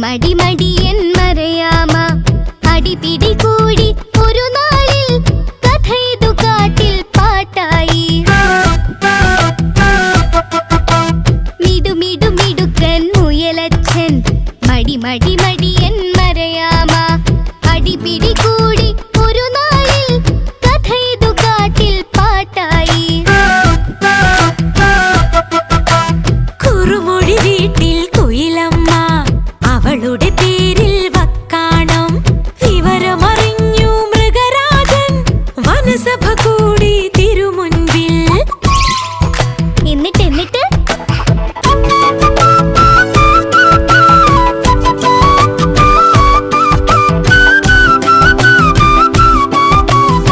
മടിമടിയൻ മരയാമ അടിപിടി കൂടി ഒരു നാളിൽ കഥയിതു കാട്ടിൽ പാട്ടായി. മിടുമിടുമിടുക്കൻ മുയലച്ഛൻ മടിമടിമടിയൻ മരയാമ അടിപിടി കൂടി ഒരു നാളിൽ കഥയിതു കാട്ടിൽ പാട്ടായി. കുറുമൊഴി വീട്ടിൽ കുയിലമ്മ അവളുടെ പേരിൽ വക്കാണം. വിവരമറിഞ്ഞു മൃഗരാജൻ വനസഭ